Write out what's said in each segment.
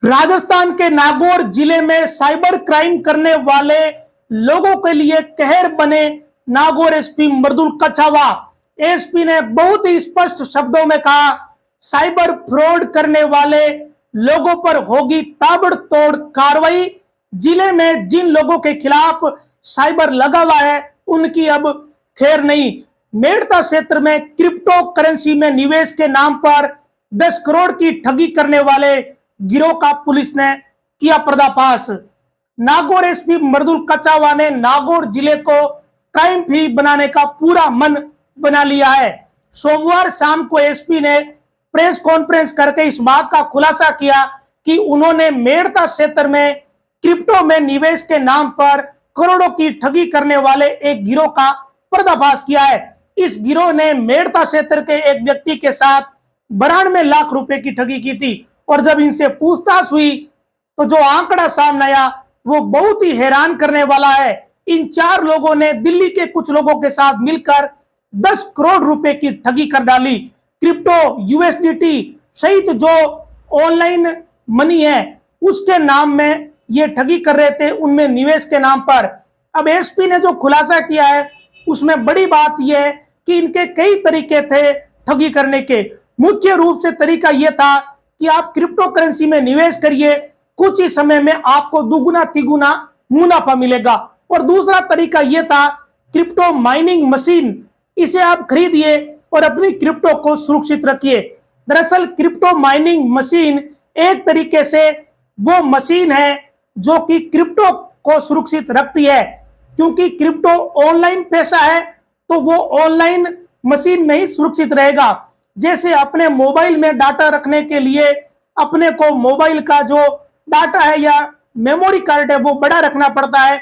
राजस्थान के नागौर जिले में साइबर क्राइम करने वाले लोगों के लिए कहर बने नागौर एसपी मृदुल कछावा। एसपी ने बहुत ही स्पष्ट शब्दों में कहा, साइबर फ्रॉड करने वाले लोगों पर होगी ताबड़तोड़ कार्रवाई। जिले में जिन लोगों के खिलाफ साइबर लगा हुआ है उनकी अब खैर नहीं। मेड़ता क्षेत्र में क्रिप्टो करेंसी में निवेश के नाम पर 10 करोड़ की ठगी करने वाले गिरोह का पुलिस ने किया पर्दाफाश। नागौर एसपी मृदुल कछावा ने नागौर जिले को क्राइम फ्री बनाने का पूरा मन बना लिया है। सोमवार शाम को एसपी ने प्रेस कॉन्फ्रेंस करके इस बात का खुलासा किया कि उन्होंने मेड़ता क्षेत्र में क्रिप्टो में निवेश के नाम पर करोड़ों की ठगी करने वाले एक गिरोह का पर्दाफाश किया है। इस गिरोह ने मेड़ता क्षेत्र के एक व्यक्ति के साथ 92 लाख रुपए की ठगी की थी और जब इनसे पूछताछ हुई तो जो आंकड़ा सामने आया वो बहुत ही हैरान करने वाला है। इन 4 लोगों ने दिल्ली के कुछ लोगों के साथ मिलकर 10 करोड़ रुपए की ठगी कर डाली। क्रिप्टो, यूएसडीटी सहित जो ऑनलाइन मनी है उसके नाम में ये ठगी कर रहे थे, उनमें निवेश के नाम पर। अब एसपी ने जो खुलासा किया है उसमें बड़ी बात यह है कि इनके कई तरीके थे ठगी करने के। मुख्य रूप से तरीका यह था कि आप क्रिप्टो करेंसी में निवेश करिए, कुछ ही समय में आपको दुगुना तिगुना मुनाफा मिलेगा। और दूसरा तरीका यह था क्रिप्टो माइनिंग मशीन, इसे आप खरीदिए और अपनी क्रिप्टो को सुरक्षित रखिए। दरअसल क्रिप्टो माइनिंग मशीन एक तरीके से वो मशीन है जो कि क्रिप्टो को सुरक्षित रखती है, क्योंकि क्रिप्टो ऑनलाइन पैसा है तो वो ऑनलाइन मशीन में ही सुरक्षित रहेगा। जैसे अपने मोबाइल में डाटा रखने के लिए अपने को मोबाइल का जो डाटा है या मेमोरी कार्ड है वो बड़ा रखना पड़ता है,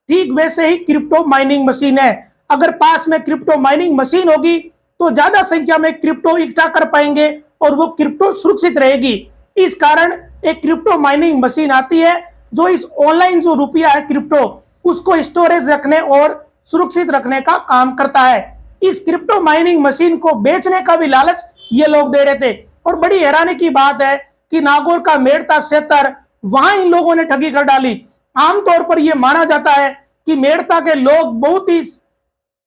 ठीक वैसे ही क्रिप्टो माइनिंग मशीन है। अगर पास में क्रिप्टो माइनिंग मशीन होगी तो ज्यादा संख्या में क्रिप्टो इकट्ठा कर पाएंगे और वो क्रिप्टो सुरक्षित रहेगी। इस कारण एक क्रिप्टो माइनिंग मशीन आती है जो इस ऑनलाइन जो रुपया है क्रिप्टो उसको स्टोरेज रखने और सुरक्षित रखने का काम करता है। इस क्रिप्टो माइनिंग मशीन को बेचने का भी लालच ये लोग दे रहे थे। और बड़ी हैरानी की बात है कि नागौर का मेड़ता क्षेत्र, वहां इन लोगों ने ठगी कर डाली। आमतौर पर यह माना जाता है कि मेड़ता के लोग बहुत ही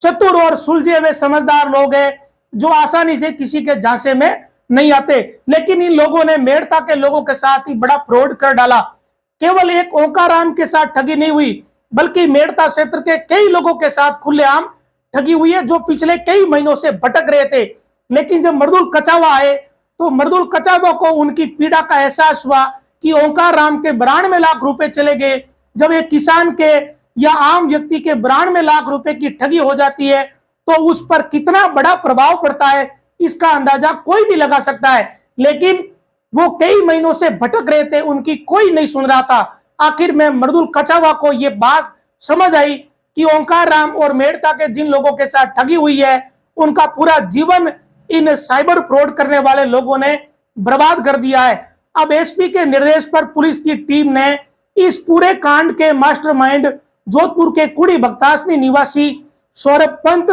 चतुर और सुलझे हुए समझदार लोग हैं जो आसानी से किसी के झांसे में नहीं आते, लेकिन इन लोगों ने मेड़ता के लोगों के साथ ही बड़ा फ्रॉड कर डाला। केवल एक ओंकाराम के साथ ठगी नहीं हुई बल्कि मेड़ता क्षेत्र के कई लोगों के साथ खुलेआम ठगी हुई है जो पिछले कई महीनों से भटक रहे थे। लेकिन जब मृदुल कछावा आए तो मृदुल कछावा को उनकी पीड़ा का एहसास हुआ कि ओंकार राम के 92 लाख रुपए चले गए। जब एक किसान के या आम व्यक्ति के 92 लाख रुपए की ठगी हो जाती है तो उस पर कितना बड़ा प्रभाव पड़ता है इसका अंदाजा कोई भी लगा सकता है। लेकिन वो कई महीनों से भटक रहे थे, उनकी कोई नहीं सुन रहा था। आखिर में मृदुल कछावा को ये बात समझ आई कि ओंकार राम और मेड़ता के जिन लोगों के साथ ठगी हुई है उनका पूरा जीवन इन साइबर फ्रॉड करने वाले लोगों ने बर्बाद कर दिया है। अब एसपी के निर्देश पर पुलिस की टीम ने इस पूरे कांड के मास्टरमाइंड जोधपुर के कुड़ी भक्तासनी निवासी सौरभ पंत,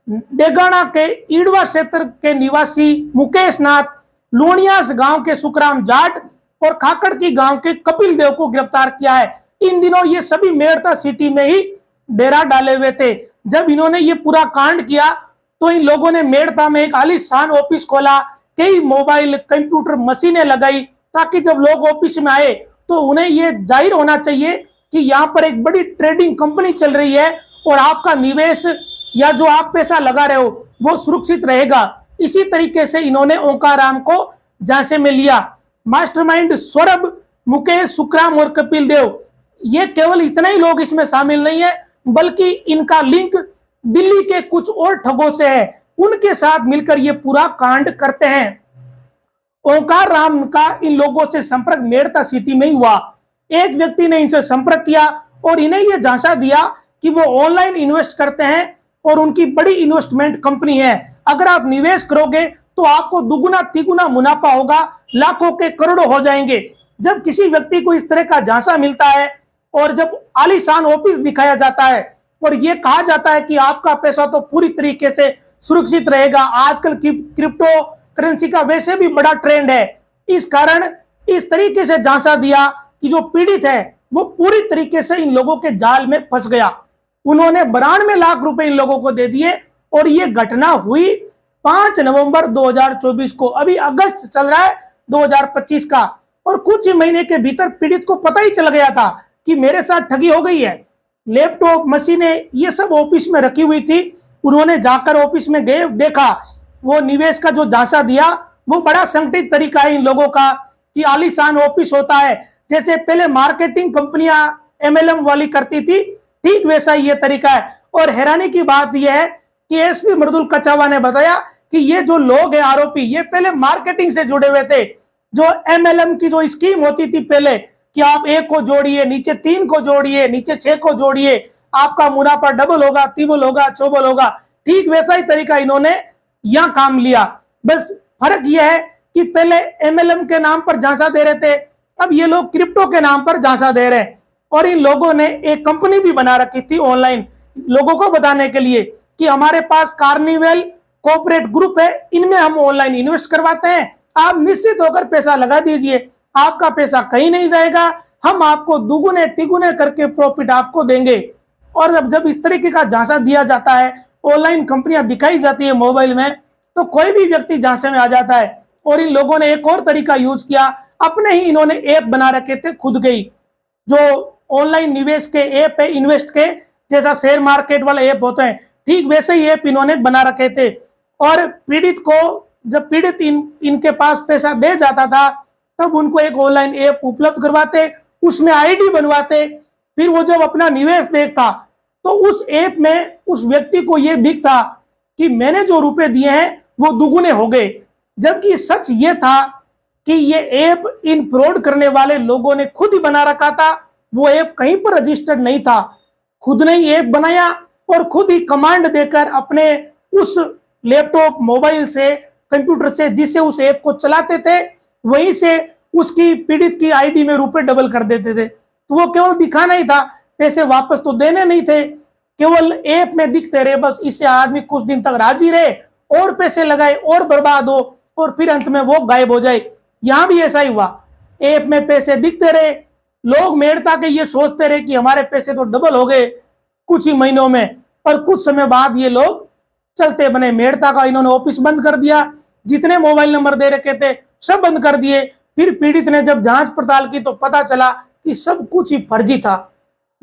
डेगाना के ईडवा क्षेत्र के निवासी मुकेश नाथ, लोनियास गांव के सुखराम जाट और खाकड़ की गांव के कपिल देव को गिरफ्तार किया है। इन दिनों ये सभी मेड़ता सिटी में ही डेरा डाले हुए थे। जब इन्होंने ये पूरा कांड किया तो इन लोगों ने मेड़ता में एक आलीशान ऑफिस खोला, कई मोबाइल कंप्यूटर मशीनें लगाई ताकि जब लोग ऑफिस में आए तो उन्हें ये जाहिर होना चाहिए कि यहाँ पर एक बड़ी ट्रेडिंग कंपनी चल रही है और आपका निवेश या जो आप पैसा लगा रहे हो वो सुरक्षित रहेगा। इसी तरीके से इन्होंने ओंकाराम को झांसे में लिया। मास्टरमाइंड सौरभ, मुकेश, सुखराम और कपिल देव, ये केवल इतने ही लोग इसमें शामिल नहीं है बल्कि इनका लिंक दिल्ली के कुछ और ठगों से है, उनके साथ मिलकर ये पूरा कांड करते हैं। ओंकार राम का इन लोगों से संपर्क मेड़ता सिटी में ही हुआ। एक व्यक्ति ने इनसे संपर्क किया और इन्हें यह झांसा दिया कि वो ऑनलाइन इन्वेस्ट करते हैं और उनकी बड़ी इन्वेस्टमेंट कंपनी है, अगर आप निवेश करोगे तो आपको दुगुना तिगुना मुनाफा होगा, लाखों के करोड़ों हो जाएंगे। जब किसी व्यक्ति को इस तरह का झांसा मिलता है और जब आलीशान ऑफिस दिखाया जाता है और ये कहा जाता है कि आपका पैसा तो पूरी तरीके से सुरक्षित रहेगा, आजकल क्रिप्टो करेंसी का वैसे भी बड़ा ट्रेंड है, इस कारण इस तरीके से झांसा दिया कि जो पीड़ित है वो पूरी तरीके से इन लोगों के जाल में फंस गया। उन्होंने 92 लाख रुपए इन लोगों को दे दिए और ये घटना हुई 5 नवंबर 2024 को। अभी अगस्त चल रहा है 2025 का, और कुछ ही महीने के भीतर पीड़ित को पता ही चल गया था कि मेरे साथ ठगी हो गई है। लैपटॉप, मशीनें, ये सब ऑफिस में रखी हुई थी। उन्होंने जाकर ऑफिस में गए, देखा वो निवेश का जो झांसा दिया वो बड़ा संगठित तरीका है इन लोगों का कि आलीशान ऑफिस होता है, जैसे पहले मार्केटिंग कंपनियां एमएलएम वाली करती थी, ठीक वैसा ही ये तरीका है। और हैरानी की बात यह है कि एसपी मृदुल कछावा ने बताया कि ये जो लोग हैं आरोपी, ये पहले मार्केटिंग से जुड़े हुए थे। जो एमएलएम की जो स्कीम होती थी पहले कि आप 1 को जोड़िए, नीचे 3 को जोड़िए, नीचे 6 को जोड़िए, आपका मुनाफा डबल होगा, तिबल होगा, चौबल होगा, ठीक वैसा ही तरीका इन्होंने यहां काम लिया। बस फर्क यह है कि पहले एमएलएम के नाम पर झांसा दे रहे थे, अब ये लोग क्रिप्टो के नाम पर झांसा दे रहे हैं। और इन लोगों ने एक कंपनी भी बना रखी थी ऑनलाइन, लोगों को बताने के लिए कि हमारे पास कार्निवल कॉर्पोरेट ग्रुप है, इनमें हम ऑनलाइन इन्वेस्ट करवाते हैं, आप निश्चित होकर पैसा लगा दीजिए, आपका पैसा कहीं नहीं जाएगा, हम आपको दुगुने तिगुने करके प्रॉफिट आपको देंगे। और जब इस तरीके का झांसा दिया जाता है, ऑनलाइन कंपनियां दिखाई जाती है मोबाइल में, तो कोई भी व्यक्ति झांसे में आ जाता है। और इन लोगों ने एक और तरीका यूज किया, अपने ही इन्होंने ऐप बना रखे थे खुद के ही, जो ऑनलाइन निवेश के ऐप है, इन्वेस्ट के जैसा शेयर मार्केट वाले ऐप होते हैं, ठीक वैसे ही ऐप इन्होंने बना रखे थे। और पीड़ित को, जब पीड़ित इनके पास पैसा दे जाता था, तब उनको एक ऑनलाइन ऐप उपलब्ध करवाते, उसमें आईडी बनवाते, फिर वो जब अपना निवेश देखता तो उस ऐप में उस व्यक्ति को ये दिखता कि मैंने जो रुपए दिए हैं वो दुगुने हो गए। जबकि सच ये था कि ये ऐप इन फ्रॉड करने वाले लोगों ने खुद ही बना रखा था, वो ऐप कहीं पर रजिस्टर्ड नहीं था, खुद ने ही ऐप बनाया और खुद ही कमांड देकर अपने उस लैपटॉप, मोबाइल से, कंप्यूटर से जिससे उस ऐप को चलाते थे, वहीं से उसकी पीड़ित की आईडी में रुपए डबल कर देते थे। तो वो केवल दिखाना ही था, पैसे वापस तो देने नहीं थे, केवल ऐप में दिखते रहे, बस इससे आदमी कुछ दिन तक राजी रहे और पैसे लगाए और बर्बाद हो और फिर अंत में वो गायब हो जाए। यहां भी ऐसा ही हुआ, ऐप में पैसे दिखते रहे, लोग मेड़ता के ये सोचते रहे कि हमारे पैसे तो डबल हो गए कुछ ही महीनों में, और कुछ समय बाद ये लोग चलते बने। मेड़ता का इन्होंने ऑफिस बंद कर दिया, जितने मोबाइल नंबर दे रखे थे सब बंद कर दिए। फिर पीड़ित ने जब जांच पड़ताल की तो पता चला कि सब कुछ ही फर्जी था,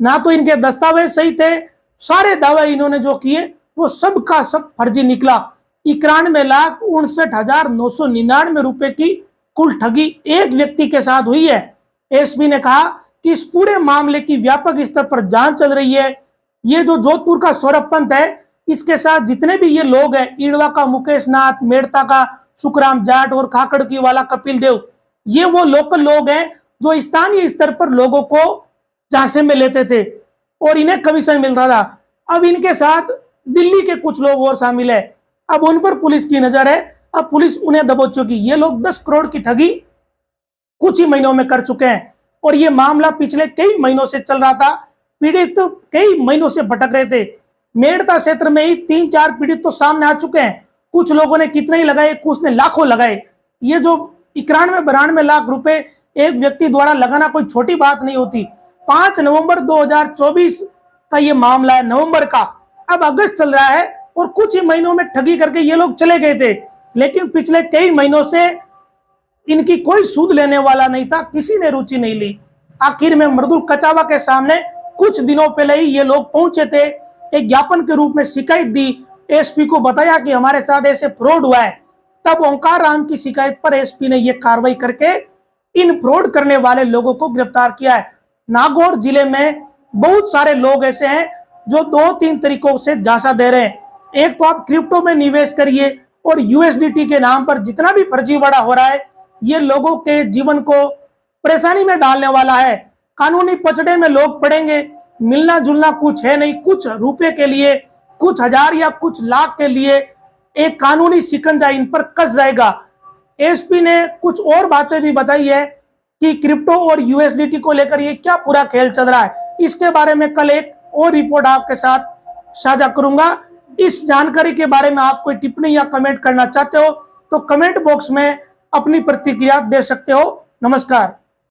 ना तो इनके दस्तावेज सही थे, सारे दावे इन्होंने जो किए वो सब का सब फर्जी निकला। 91,69,999 रुपए की कुल ठगी एक व्यक्ति के साथ हुई है। एसपी ने कहा कि इस पूरे मामले की व्यापक स्तर पर जांच चल रही है। ये जो जोधपुर का सौरभ पंत है, इसके साथ जितने भी ये लोग हैं, ईड़वा का मुकेश नाथ, मेड़ता का सुखराम जाट और खाकड़ की वाला कपिल देव, ये वो लोकल लोग हैं जो स्थानीय स्तर पर लोगों को झांसे में लेते थे और इन्हें कमीशन मिलता था। अब इनके साथ दिल्ली के कुछ लोग और शामिल है, अब उन पर पुलिस की नजर है, अब पुलिस उन्हें दबोच चुकी। ये लोग 10 करोड़ की ठगी कुछ ही महीनों में कर चुके हैं और ये मामला पिछले कई महीनों से चल रहा था। पीड़ित कई महीनों से भटक रहे थे। मेड़ता क्षेत्र में ही 3-4 पीड़ित तो सामने आ चुके हैं। कुछ लोगों ने कितने ही लगाए, कुछ ने लाखों लगाए। ये जो 91-92 लाख रुपए एक व्यक्ति द्वारा लगाना कोई छोटी बात नहीं होती। 5 नवंबर 2024 का ये मामला है, नवंबर का, अब अगस्त चल रहा है और कुछ ही महीनों में ठगी करके ये लोग चले गए थे। लेकिन पिछले कई महीनों से इनकी कोई सूद लेने वाला नहीं था, किसी ने रुचि नहीं ली। आखिर में मृदुल कछावा के सामने कुछ दिनों पहले ही ये लोग पहुंचे थे, एक ज्ञापन के रूप में शिकायत दी, एसपी को बताया कि हमारे साथ ऐसे फ्रॉड हुआ है। तब ओंकार राम की शिकायत पर एसपी ने यह कार्रवाई करके इन फ्रॉड करने वाले लोगों को गिरफ्तार किया है। नागौर जिले में बहुत सारे लोग ऐसे हैं जो 2-3 तरीकों से झांसा दे रहे हैं। एक तो आप क्रिप्टो में निवेश करिए और यूएसडीटी के नाम पर जितना भी फर्जीवाड़ा हो रहा है, ये लोगों के जीवन को परेशानी में डालने वाला है। कानूनी पचड़े में लोग पड़ेंगे, मिलना जुलना कुछ है नहीं, कुछ रुपए के लिए, कुछ हजार या कुछ लाख के लिए एक कानूनी शिकंजा इन पर कस जाएगा। एसपी ने कुछ और बातें भी बताई है कि क्रिप्टो और यूएसडीटी को लेकर ये क्या पूरा खेल चल रहा है। इसके बारे में कल एक और रिपोर्ट आपके साथ साझा करूंगा। इस जानकारी के बारे में आप कोई टिप्पणी या कमेंट करना चाहते हो तो कमेंट बॉक्स में अपनी प्रतिक्रिया दे सकते हो। नमस्कार।